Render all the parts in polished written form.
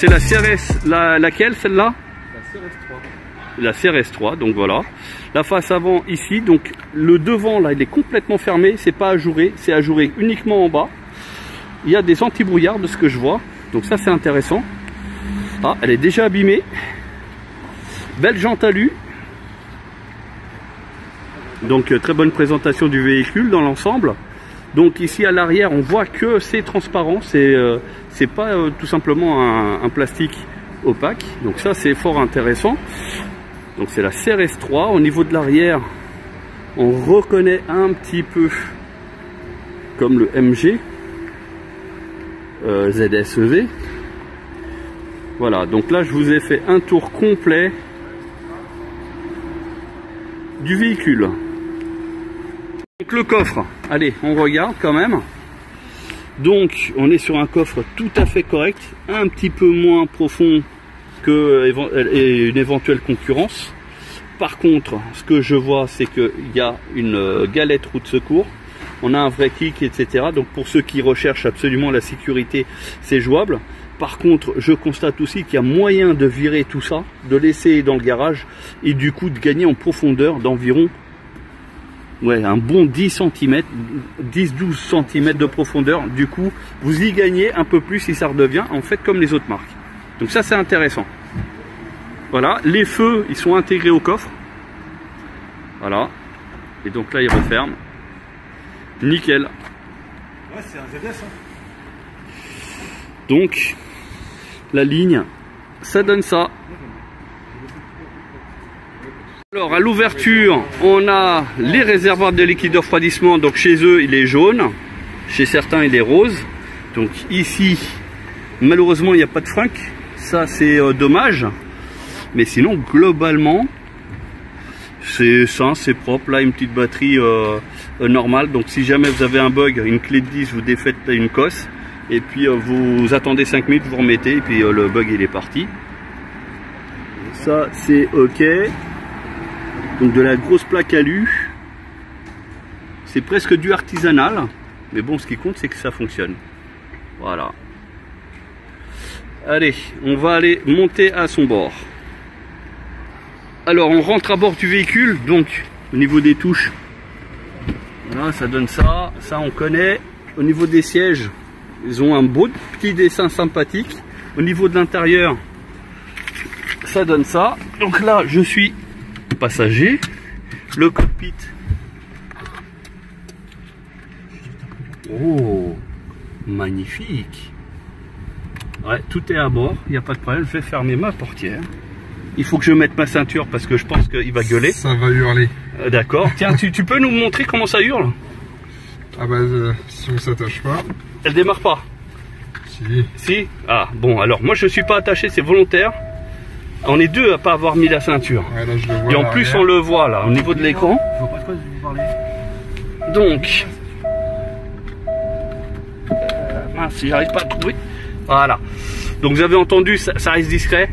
c'est la CRS, laquelle celle-là? La CRS3, donc voilà. La face avant ici, donc le devant là il est complètement fermé, c'est pas ajouré, c'est ajouré uniquement en bas. Il y a des anti-brouillards de ce que je vois, donc ça c'est intéressant. Ah, elle est déjà abîmée. Belle jante alu. Donc très bonne présentation du véhicule dans l'ensemble. Donc ici à l'arrière on voit que c'est transparent, c'est pas tout simplement un plastique opaque. Donc ça c'est fort intéressant. Donc c'est la CRS3. Au niveau de l'arrière on reconnaît un petit peu comme le MG ZSEV. Voilà, donc là je vous ai fait un tour complet du véhicule. Donc le coffre, allez on regarde quand même. Donc on est sur un coffre tout à fait correct, un petit peu moins profond que une éventuelle concurrence. Par contre ce que je vois c'est qu'il y a une galette roue de secours, on a un vrai kick, etc. Donc pour ceux qui recherchent absolument la sécurité, c'est jouable. Par contre, je constate aussi qu'il y a moyen de virer tout ça, de laisser dans le garage et du coup de gagner en profondeur d'environ un bon 10 cm, 10-12 cm de profondeur. Du coup, vous y gagnez un peu plus si ça redevient en fait comme les autres marques. Donc ça c'est intéressant. Voilà, les feux ils sont intégrés au coffre. Voilà. Et donc là ils referment. Nickel. Ouais, c'est un ZS. Donc la ligne, ça donne ça. Alors à l'ouverture, on a les réservoirs de liquide de refroidissement. Donc chez eux, il est jaune. Chez certains, il est rose. Donc ici, malheureusement, il n'y a pas de frunk. Ça, c'est dommage. Mais sinon, globalement, c'est sain, c'est propre. Là, une petite batterie normale. Donc si jamais vous avez un bug, une clé de 10, vous défaites une cosse. Et puis vous attendez 5 minutes, vous remettez. Et puis le bug, il est parti. Ça, c'est OK. Donc de la grosse plaque alu, c'est presque du artisanal, mais bon ce qui compte c'est que ça fonctionne. Voilà. Allez, on va aller monter à son bord. Alors on rentre à bord du véhicule, donc au niveau des touches, voilà, ça donne ça, ça on connaît. Au niveau des sièges, ils ont un beau petit dessin sympathique. Au niveau de l'intérieur, ça donne ça. Donc là je suis passager, le cockpit. Oh, magnifique. Ouais, tout est à bord, il n'y a pas de problème. Je vais fermer ma portière. Il faut que je mette ma ceinture parce que je pense qu'il va gueuler. Ça va hurler. D'accord. Tiens, tu peux nous montrer comment ça hurle? Ah bah si on s'attache pas. Elle démarre pas? Si. Si? Ah bon, alors moi je suis pas attaché, c'est volontaire. On est deux à pas avoir mis la ceinture. Ouais, là, je le vois. Et en plus on le voit là au niveau de l'écran. Je vois pas de quoi vous parlez. Donc mince, j'arrive pas à trouver. Voilà. Donc vous avez entendu, ça reste discret.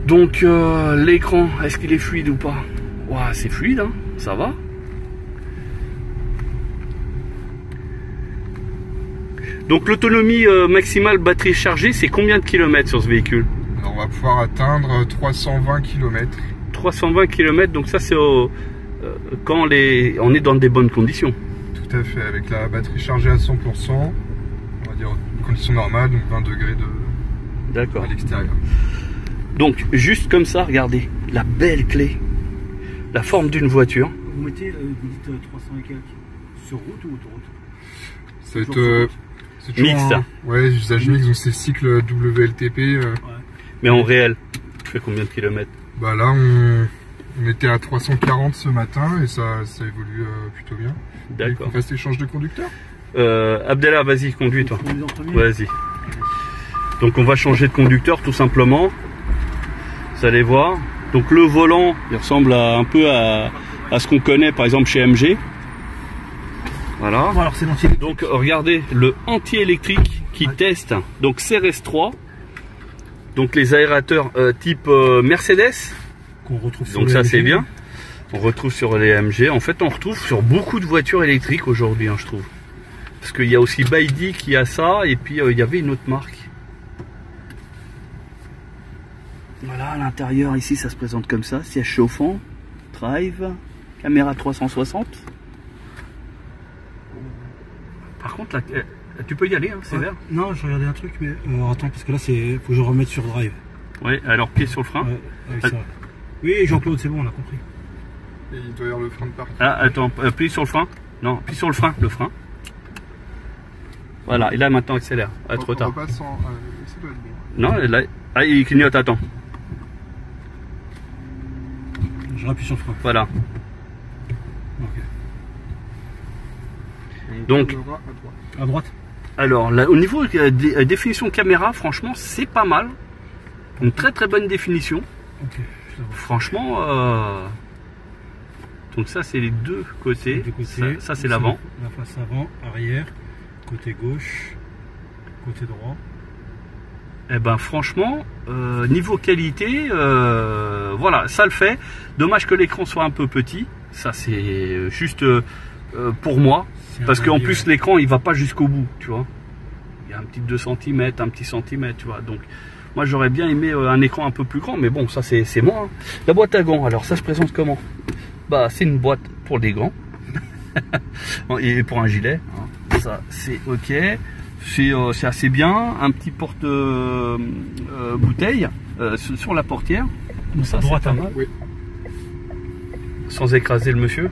Donc l'écran, est-ce qu'il est fluide ou pas? Ouah, c'est fluide, hein, ça va. Donc l'autonomie maximale batterie chargée, c'est combien de kilomètres sur ce véhicule? Alors, on va pouvoir atteindre 320 km. 320 km, donc ça c'est quand on est dans des bonnes conditions. Tout à fait, avec la batterie chargée à 100%, on va dire conditions normales, donc 20 degrés à l'extérieur. Donc juste comme ça, regardez, la belle clé, la forme d'une voiture. Vous mettez, vous dites 300 et quelques, sur route ou autoroute? Ça va être c'est toujours mixte. Ouais, usage mixte, donc c'est cycle WLTP. Ouais. Mais en réel, tu fais combien de kilomètres? Bah là, on était à 340 ce matin et ça évolue plutôt bien. D'accord. On fasse l'échange de conducteur. Abdellah, vas-y, conduis toi. Vas-y. Donc on va changer de conducteur tout simplement. Vous allez voir. Donc le volant, il ressemble un peu à ce qu'on connaît par exemple chez MG. Voilà. Bon, alors c'est l'anti-électrique. Donc regardez le anti-électrique qui teste. Donc CRS3. Donc les aérateurs type Mercedes. Qu'on retrouve sur donc les ça MG. c'est bien. On retrouve sur les MG. En fait on retrouve sur beaucoup de voitures électriques aujourd'hui, hein, je trouve. Parce qu'il y a aussi Baidi qui a ça. Et puis il y avait une autre marque. Voilà, à l'intérieur, ici, ça se présente comme ça. Siège chauffant, drive, caméra 360. Par contre, là, tu peux y aller, hein, c'est vert. Non, je regardais un truc, mais attends, parce que là, faut que je remette sur drive. Oui, alors pied sur le frein. Oui, Jean-Claude, c'est bon, on a compris. Et il doit y avoir le frein de parking. Ah, attends, appuie sur le frein. Non, appuie sur le frein, Voilà, et là maintenant accélère. Ah, trop tard. Ça doit être bon. Non, là, ah, il clignote, attends. Je rappuie sur le frein. Voilà. Ok. Donc, à droite. Alors, là, au niveau des définition caméra, franchement, c'est pas mal. Une très très bonne définition. Ok. Franchement, donc ça c'est les deux côtés. Ça c'est l'avant. La face avant, arrière, côté gauche, côté droit. Eh ben franchement, niveau qualité, voilà, ça le fait. Dommage que l'écran soit un peu petit. Ça c'est juste pour moi. Parce qu'en plus l'écran il va pas jusqu'au bout, tu vois. Il y a un petit 2 cm, un petit centimètre, tu vois. Donc moi j'aurais bien aimé un écran un peu plus grand, mais bon, ça c'est moi. Hein. La boîte à gants, alors ça se présente comment? Bah c'est une boîte pour des gants et pour un gilet. Hein. Ça c'est ok, c'est assez bien. Un petit porte bouteille sur la portière. Donc ça droite à mal. Oui. Sans écraser le monsieur.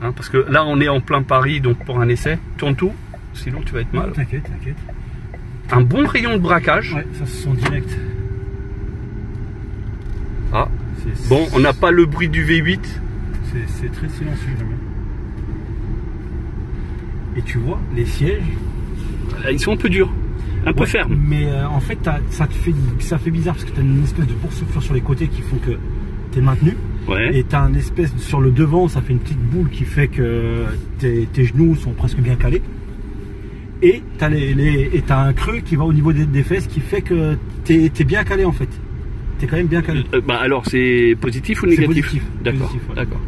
Hein, parce que là on est en plein Paris, donc pour un essai, tourne tout, sinon tu vas être mal. T'inquiète, t'inquiète. Un bon rayon de braquage. Ouais, ça se sent direct. Ah, bon, on n'a pas le bruit du V8. C'est très silencieux. Et tu vois, les sièges, ils sont un peu durs, un peu fermes. Mais en fait, ça fait bizarre parce que tu as une espèce de boursouflure sur les côtés qui font que tu es maintenu. Ouais. Et tu as une espèce sur le devant, ça fait une petite boule qui fait que tes genoux sont presque bien calés. Et tu as un creux qui va au niveau des fesses qui fait que tu es bien calé en fait. Tu es quand même bien calé. Bah alors c'est positif ou négatif? Positif. D'accord, ouais. d'accord.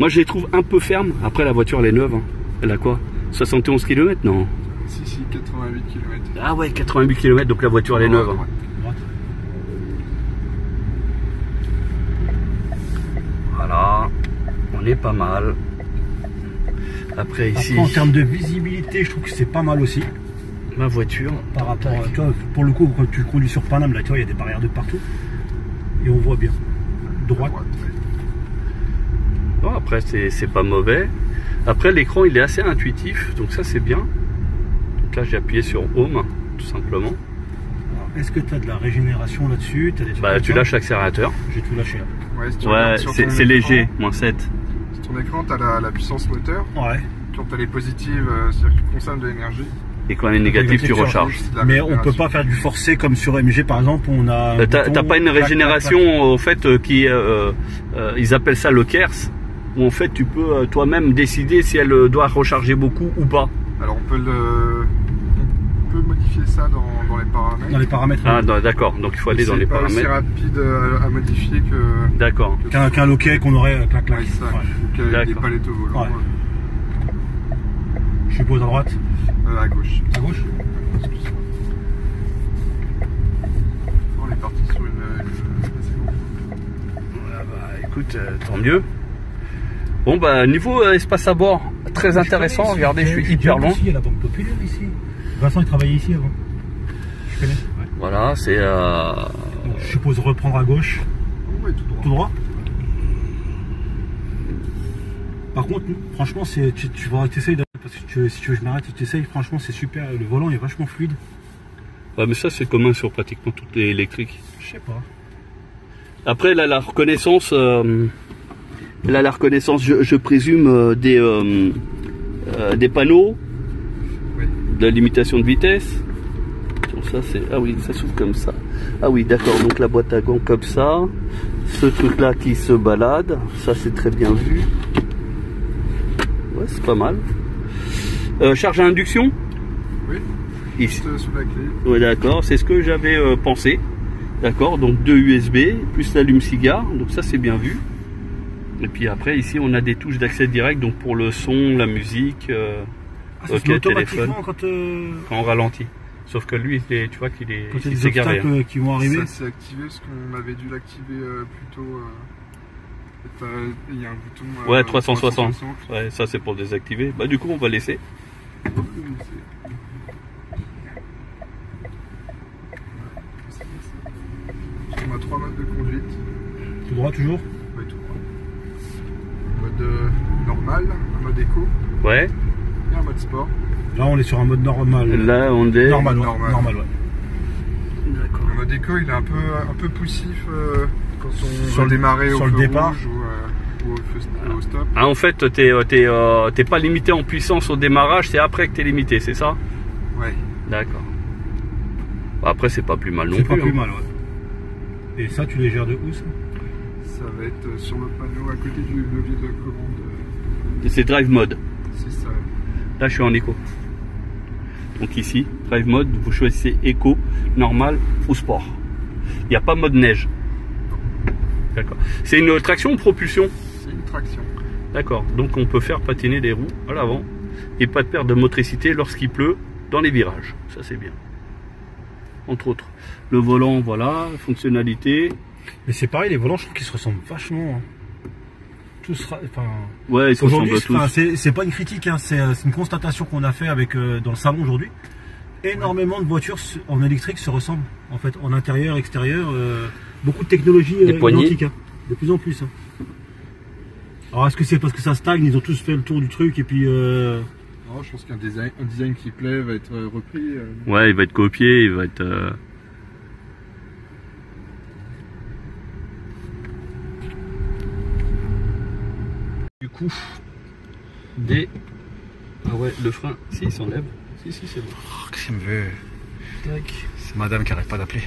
Moi je les trouve un peu fermes. Après la voiture elle est neuve. Hein. Elle a quoi? 71 km? Non. Si, 88 km. Ah ouais, 88 km, donc la voiture elle est neuve. Hein. Voilà, on est pas mal. Après ici, en termes de visibilité, je trouve que c'est pas mal aussi. Ma voiture. Par rapport à toi, pour le coup, quand tu conduis sur Paname, là, tu vois, il y a des barrières de partout. Et on voit bien. Droite. Bon, après, c'est pas mauvais. Après, l'écran, il est assez intuitif, donc ça, c'est bien. Donc là, j'ai appuyé sur Home, tout simplement. Est-ce que tu as de la régénération là-dessus? Bah, tu lâches l'accélérateur. J'ai tout lâché. Ouais, c'est léger, -7. Sur ton écran, tu as la puissance moteur. Ouais. Quand tu as les positives, c'est-à-dire que tu consommes de l'énergie. Et quand elle est négative, tu recharges. Mais on peut pas faire du forcé comme sur MG par exemple. On a. T'as pas une régénération au fait qui ils appellent ça le KERS, où en fait tu peux toi-même décider si elle doit recharger beaucoup ou pas. Alors on peut modifier ça dans les paramètres. Dans les paramètres. Ah d'accord, donc il faut aller dans les paramètres. C'est pas aussi rapide à modifier que. D'accord. Qu'un loquet qu'on aurait clac clac. Ouais, ça. Ouais. Des palettes au volant. Ouais. Je suppose à droite. À gauche. À gauche. On est parti sur une assez longue. Ah bah écoute, tant mieux. Bon bah niveau espace à bord, très intéressant. Regardez, je suis hyper loin. Il y a la Banque Populaire ici. Vincent il travaillait ici avant. Je connais. Ouais. Voilà, c'est. Donc, je suppose reprendre à gauche. Ouais, tout droit. Tout droit. Par contre, franchement, tu vas t'essayes de. Parce que si tu veux que je m'arrête, tu t'essayes, franchement, c'est super. Le volant est vachement fluide. Ouais, mais ça, c'est commun sur pratiquement toutes les électriques. Je sais pas. Après, là, la reconnaissance. Je présume, des panneaux. Oui. De la limitation de vitesse. Donc, ça, c'est. Ah oui, ça s'ouvre comme ça. Ah oui, d'accord. Donc, la boîte à gants comme ça. Ce truc-là qui se balade. Ça, c'est très bien vu. Ouais, c'est pas mal. Charge à induction? Oui. Ici. Sous la clé. Ouais, d'accord, c'est ce que j'avais pensé. D'accord, donc 2 USB, plus l'allume-cigare, donc ça c'est bien vu. Et puis après, ici, on a des touches d'accès direct, donc pour le son, la musique, ça ok, téléphone. quand on ralentit. Sauf que lui, tu vois qu'il est, quand il s'est garé. Hein. Qui vont arriver. Ça c'est activé parce qu'on avait dû l'activer plutôt. Il y a un bouton. Ouais, 360. Ouais, ça c'est pour désactiver. Bah du coup on va laisser. On a 3 modes de conduite. Tout droit toujours? Oui, tout droit. Un mode normal, un mode éco. Ouais. Et un mode sport. Là on est sur un mode normal. Là on est. Normal, normal ouais. D'accord. Le mode éco il est un peu poussif quand on va démarrer sur au le feu départ rouge ou au stop. Ah, en fait, t'es pas limité en puissance au démarrage, c'est après que t'es limité, c'est ça? Ouais. D'accord. Après, c'est pas plus mal non plus. C'est pas plus mal, ouais. Et ça, tu les gères de où ça? Ça va être sur le panneau à côté du levier de commande. C'est Drive Mode. C'est ça. Là, je suis en éco. Donc ici, Drive Mode, vous choisissez éco, normal ou sport. Il n'y a pas mode neige. D'accord. C'est une traction ou propulsion? C'est une traction. D'accord. Donc on peut faire patiner les roues à l'avant et pas de perte de motricité lorsqu'il pleut dans les virages. Ça c'est bien. Entre autres. Le volant, voilà, fonctionnalité. Mais c'est pareil, les volants, je trouve qu'ils se ressemblent vachement. Tous, enfin. Ouais, ils se ressemblent tous. C'est pas une critique, hein, c'est une constatation qu'on a fait avec dans le salon aujourd'hui. Énormément de voitures en électrique se ressemblent. En fait, en intérieur, extérieur, beaucoup de technologies identiques. Hein, de plus en plus. Hein. Alors, est-ce que c'est parce que ça stagne, ils ont tous fait le tour du truc et puis. Non, je pense qu'un design qui plaît va être repris. Ouais, il va être copié, il va être. Du coup, ah ouais, le frein, si, il s'enlève. Si, c'est bon. Oh, qu'est-ce qu'il me veut? Tac. C'est madame qui arrête pas d'appeler.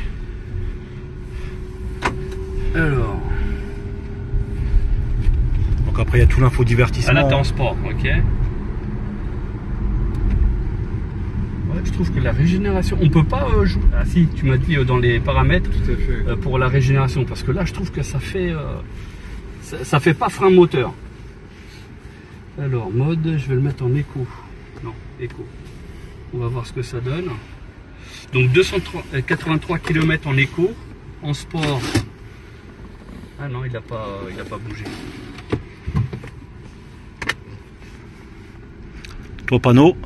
Alors. Donc après, il y a tout l'infodivertissement. Ah là, t'es en sport, ok. Ouais, je trouve que la régénération, on peut pas jouer. Ah si, tu m'as dit dans les paramètres. Tout à fait. Pour la régénération, parce que là, je trouve que ça fait. Ça fait pas frein moteur. Alors, mode, je vais le mettre en éco. Non, éco. On va voir ce que ça donne. Donc 283 km en éco, en sport. Ah non, il a pas bougé. Ton panneau.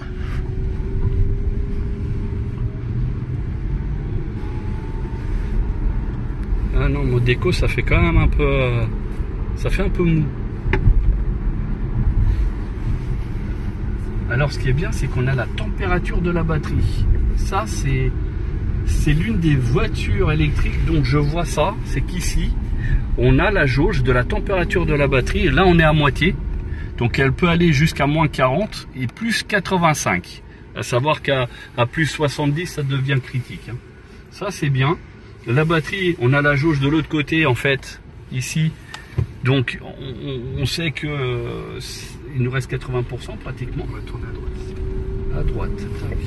Ah non, mode éco, ça fait quand même un peu. Ça fait un peu mou. Alors ce qui est bien, c'est qu'on a la température de la batterie. Ça, c'est l'une des voitures électriques dont je vois ça. C'est qu'ici, on a la jauge de la température de la batterie. Et là, on est à moitié. Donc elle peut aller jusqu'à moins 40 et plus 85. À savoir qu'à plus 70, ça devient critique. Hein. Ça, c'est bien. La batterie, on a la jauge de l'autre côté, en fait, ici. Donc on sait que il nous reste 80% pratiquement. On va tourner à droite. À droite, tac.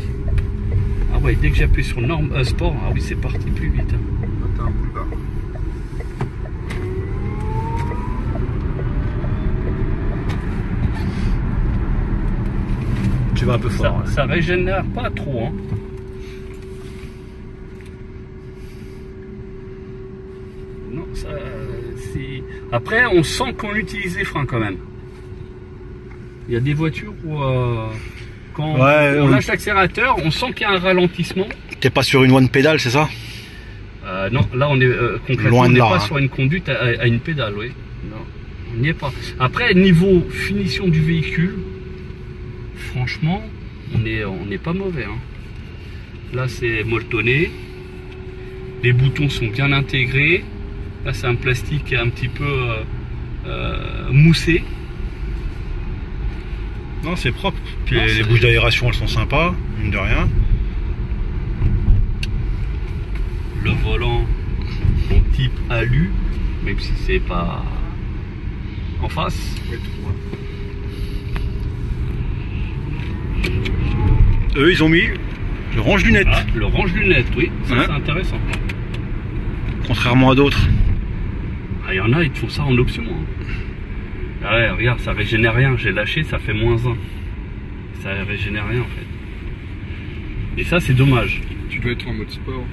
Ah ouais, dès que j'appuie sur sport, ah oui, c'est parti plus vite. Hein. Là, t'as un boulevard. Tu vas un peu fort. Ça régénère pas trop. Hein. Non, ça. Après, on sent qu'on utilise les freins quand même. Il y a des voitures où quand on lâche l'accélérateur, on sent qu'il y a un ralentissement. T'es pas sur une one pédale, c'est ça? Non, là on est concrètement, loin on n'est pas hein. sur une conduite à une pédale, oui. Non, on n'y est pas. Après, niveau finition du véhicule, franchement, on n'est pas mauvais. Hein. Là, c'est molletonné. Les boutons sont bien intégrés. Là, c'est un plastique un petit peu moussé. Non, c'est propre. Puis non, les bouches d'aération, elles sont sympas, mine de rien. Le volant en type alu, même si c'est pas en face. Eux, ils ont mis le range-lunettes. Ah, le range-lunettes, oui, ça hein, c'est intéressant. Contrairement à d'autres. Ah, il y en a, ils te font ça en option. Hein. Ah ouais, regarde, ça régénère rien. J'ai lâché, ça fait -1. Ça régénère rien en fait. Et ça, c'est dommage. Tu dois être en mode sport.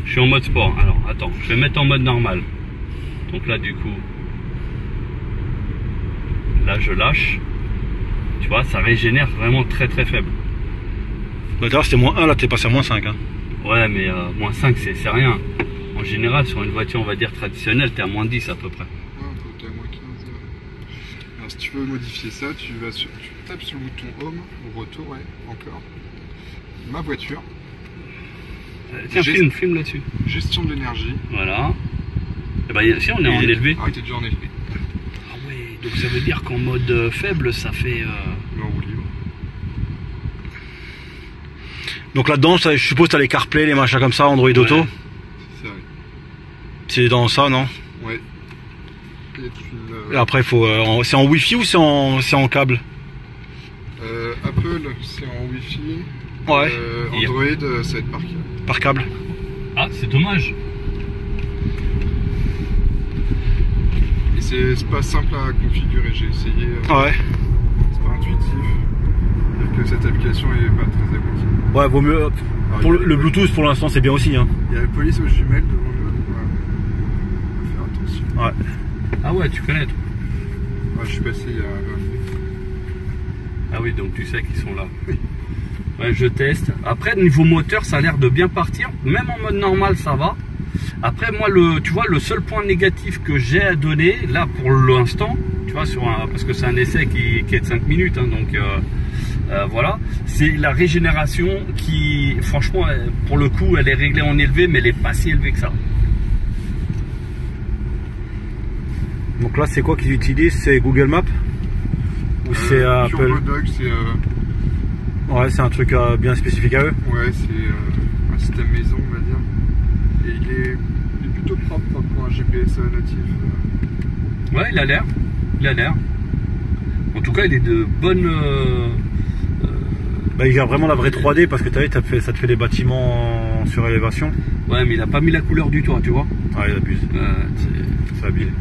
Je suis en mode sport. Alors, attends, je vais mettre en mode normal. Donc là, du coup, là, je lâche. Tu vois, ça régénère vraiment très très faible. Bah, d'ailleurs, c'était -1, là, t'es passé à -5. Hein. Ouais, mais -5, c'est rien. En général, sur une voiture, on va dire traditionnelle, t'es à -10 à peu près. T'es à -15. Alors, si tu veux modifier ça, tu tapes sur le bouton Home, ou Retour, ouais, encore. Ma voiture. Tiens, filme là-dessus. Gestion de l'énergie. Voilà. Et bah, si, on est en élevé. Ah, t'es déjà en élevé. Ah ouais, donc ça veut dire qu'en mode faible, ça fait... En roue libre. Donc là-dedans, je suppose que tu as les CarPlay, les machins comme ça, Android Auto. C'est ça, oui. C'est dans ça, non? Ouais. Et après, c'est en Wi-Fi ou c'est en câble? Apple, c'est en Wi-Fi. Ouais. Android, ça va être par câble. Par câble. Ah, c'est dommage. Et c'est pas simple à configurer, j'ai essayé. Ouais. C'est pas intuitif. Que cette application est pas très aboutie. Ouais, vaut mieux. Pour le Bluetooth, pour l'instant, c'est bien aussi. Hein. Il y a la police aux jumelles devant nous, donc on va faire attention. Ouais. Ah ouais, tu connais toi. Ouais, je suis passé il y a... Ah oui, donc tu sais qu'ils sont là. Oui. Ouais, je teste. Après, niveau moteur, ça a l'air de bien partir. Même en mode normal, ça va. Après, moi, tu vois, le seul point négatif que j'ai à donner, là, pour l'instant, tu vois, parce que c'est un essai qui est de 5 minutes, hein, donc... voilà, c'est la régénération qui, franchement, pour le coup, elle est réglée en élevé, mais elle n'est pas si élevée que ça. Donc là, c'est quoi qu'ils utilisent? C'est Google Maps? Ou c'est Apple? Turbodog, c'est... Ouais, c'est un truc bien spécifique à eux. Ouais, c'est un système maison, on va dire. Et il est plutôt propre pour un GPS natif. Ouais, il a l'air. Il a l'air. En tout cas, il est de bonne... Bah, il gère vraiment la vraie 3D parce que tu as ça te fait des bâtiments en surélévation. Ouais, mais il a pas mis la couleur du toit, tu vois. Ah, il abuse. C'est habile.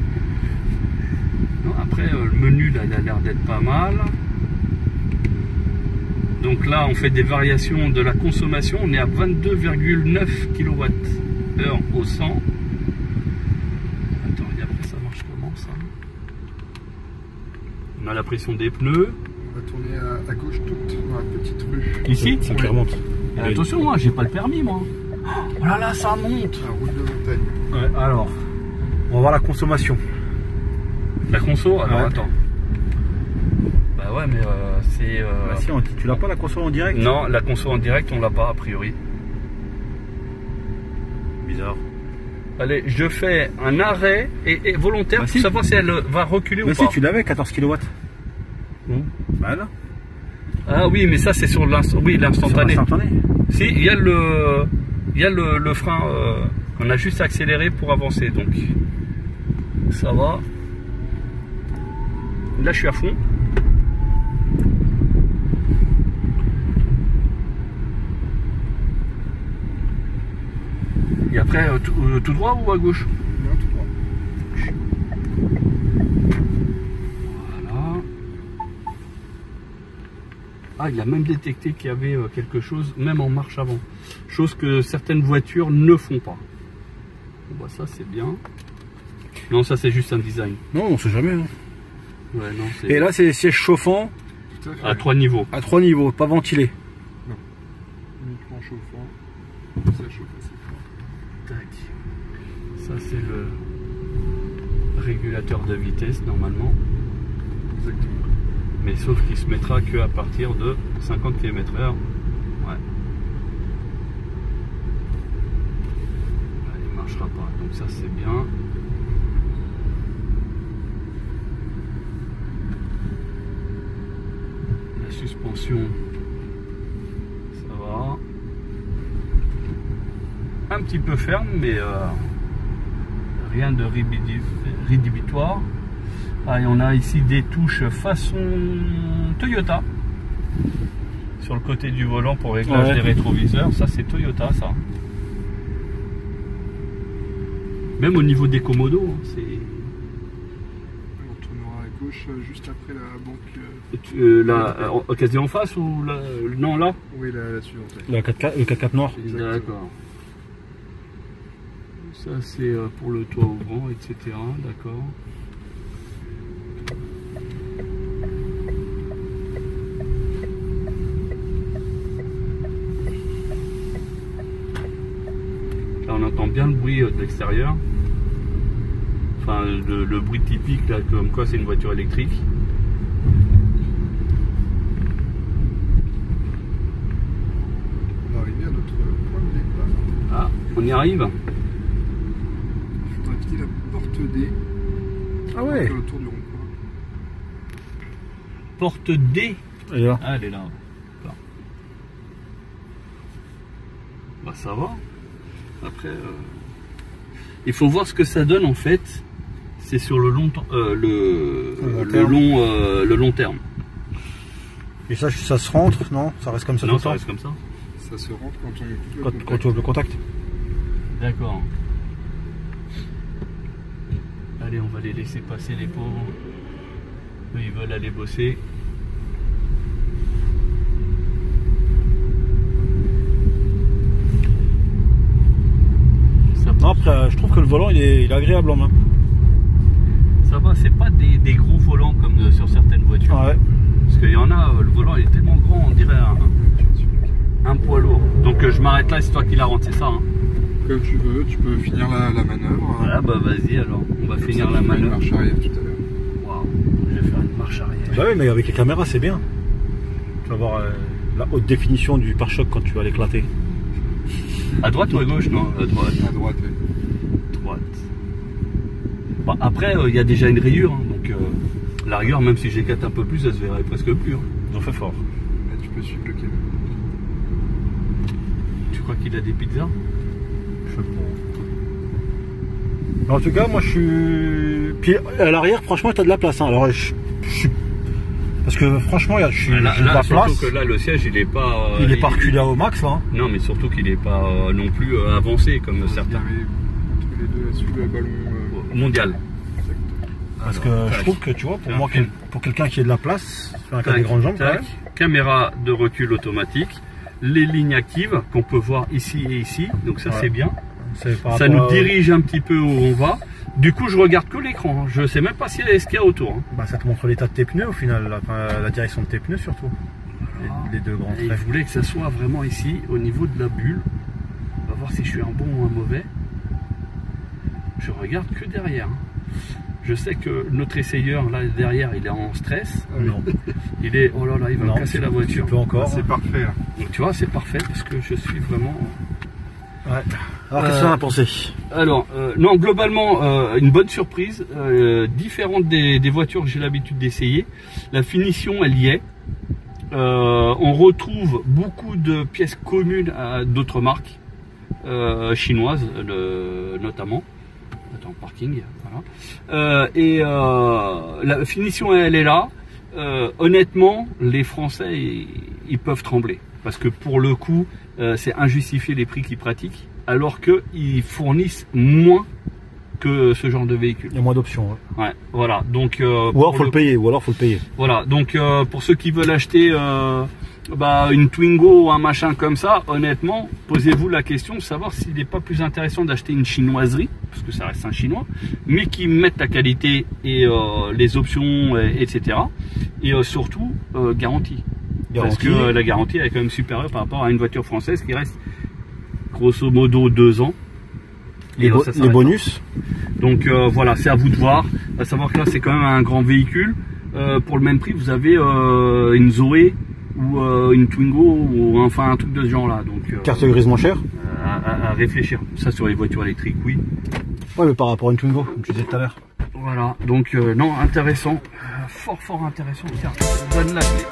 Non, après, le menu, là, il a l'air d'être pas mal. Donc là, on fait des variations de la consommation. On est à 22,9 kWh au 100. Attends, et après, ça marche comment, ça? On a la pression des pneus. On va tourner à gauche toute dans la petite rue. Ici? Ça remonte. Attention, moi, j'ai pas le permis, moi. Oh là là, ça monte. La route de montagne. Ouais, alors, on va voir la consommation. La conso? Alors, ouais. attends. Bah ouais, mais c'est... Bah si, tu l'as pas la conso en direct? Non, la conso en direct, on l'a pas, a priori. Bizarre. Allez, je fais un arrêt et volontaire pour savoir si elle va reculer ou pas. Mais si, tu l'avais, 14 kW. Bah là. Ah oui, mais ça c'est sur l'instantané. Si, il y a le frein, on a juste accéléré pour avancer, donc ça va. Là je suis à fond. Et après, tout droit ou à gauche? Non, tout droit. Voilà. Ah, il a même détecté qu'il y avait quelque chose, même en marche avant. Chose que certaines voitures ne font pas. Bon, bah, ça c'est bien. Non, ça c'est juste un design. Non, on sait jamais. Hein. Ouais, non, et là, c'est les sièges chauffants. À 3 niveaux. À 3 niveaux, pas ventilés. Non. Uniquement chauffant. Ça chauffe assez fort. Tac. Ça c'est le régulateur de vitesse normalement. Exactement. Mais sauf qu'il se mettra que à partir de 50 km/h. Ouais. Il marchera pas. Donc ça c'est bien. La suspension, ça va. Un petit peu ferme, mais rien de rédhibitoire. Ah, et on a ici des touches façon Toyota sur le côté du volant pour réglage des rétroviseurs. Ça c'est Toyota, ça. Même au niveau des commodos, c'est... On tournera à gauche. gauche, juste après la banque. Quasi en face ou là? Non, là? Oui, la suivante. Le 4x4 noir. D'accord. Ça c'est pour le toit ouvrant, etc. D'accord. Là on entend bien le bruit de l'extérieur. Enfin le bruit typique là, comme quoi c'est une voiture électrique. On va arriver à notre point de départ. Ah, on y arrive. Il faudra quitter la porte D. Ah ouais. Faire le tour du rond-point. Porte D. Et là. Ah, elle est là. Bah ça va. Après, il faut voir ce que ça donne en fait. C'est sur le long, le long terme. Et ça se rentre, non? Ça reste comme ça? Non, ça reste comme ça. Ça se rentre quand on coupe le Quand contact. tu ouvres le contact. D'accord. Allez, on va les laisser passer les pauvres. Eux, ils veulent aller bosser. Non, après, je trouve que le volant il est agréable en main. Ça va, c'est pas des gros volants comme sur certaines voitures. Ah ouais. Parce qu'il y en a, le volant il est tellement grand, on dirait un poids lourd. Donc je m'arrête là, c'est toi qui la rentre, c'est ça hein? Comme tu veux, tu peux finir la manœuvre. Voilà, bah vas-y alors, on va finir la Une manœuvre. marche arrière tout à l'heure. Waouh, je vais faire une marche arrière. Bah oui, mais avec les caméras c'est bien. Tu vas voir la haute définition du pare-choc quand tu vas l'éclater. À droite ou à gauche? Non, à droite. À droite, oui. Droite. Bon, après, il y a déjà une rayure, hein, donc la rayure, même si j'écarte un peu plus, ça se verrait presque plus. Hein. Ils ont fait fort. Là, tu peux suivre le camion. Tu crois qu'il a des pizzas? Je sais pas. En tout cas, moi je suis. Puis à l'arrière, franchement, t'as de la place. Hein. Alors je suis. Parce que franchement, j'ai de la place. Surtout que là, le siège, il est pas. Il est pas reculé au max là. Hein. Non, mais surtout qu'il est pas non plus avancé comme certains. Entre les deux, là-dessus, le ballon. Mondial. Parce Alors, que tac. je trouve que tu vois, pour Tac. moi, pour quelqu'un qui a de la place, qui a Tac, des grandes jambes, quand tac. même. Caméra de recul automatique, les lignes actives qu'on peut voir ici et ici, donc ça Ouais. c'est bien. C'est par Ça rapport nous à- dirige un petit peu où on va. Du coup, je regarde que l'écran. Hein. Je sais même pas ce qu'il y a autour. Hein. Bah, ça te montre l'état de tes pneus au final, la direction de tes pneus surtout. Les deux grands Et il traits. voulait que ça soit vraiment ici, au niveau de la bulle. On va voir si je suis un bon ou un mauvais. Je regarde que derrière. Hein. Je sais que notre essayeur là derrière, il est en stress. Non. Il est, oh là là, il va Non, me casser la voiture. Tu peux encore. C'est parfait, là. Donc, tu vois, c'est parfait parce que je suis vraiment. Ouais. Alors qu'est-ce que t'en as pensé? Alors, non, globalement, une bonne surprise, différente des voitures que j'ai l'habitude d'essayer. La finition, elle y est. On retrouve beaucoup de pièces communes à d'autres marques chinoises, notamment. Attends, parking, voilà. La finition, elle est là. Honnêtement, les Français, ils peuvent trembler. Parce que pour le coup, c'est injustifié les prix qu'ils pratiquent, alors qu'ils fournissent moins que ce genre de véhicule. Il y a moins d'options. Ouais. Ouais, voilà. Donc, Ou alors faut le payer. voilà. Donc, pour ceux qui veulent acheter une Twingo ou un machin comme ça, honnêtement, posez-vous la question de savoir s'il n'est pas plus intéressant d'acheter une chinoiserie, parce que ça reste un chinois, mais qui mette la qualité et les options, etc. Et surtout, garantie. Parce que la garantie elle est quand même supérieure par rapport à une voiture française qui reste grosso modo 2 ans. Les bonus. Donc voilà, c'est à vous de voir. À savoir que là c'est quand même un grand véhicule. Pour le même prix, vous avez une Zoé ou une Twingo ou enfin un truc de ce genre là. Donc Carte grise moins chère. à réfléchir. Ça sur les voitures électriques, oui. Ouais, mais par rapport à une Twingo, comme tu disais tout à l'heure. Voilà, donc non, intéressant. Fort intéressant. Tiens, donne la clé.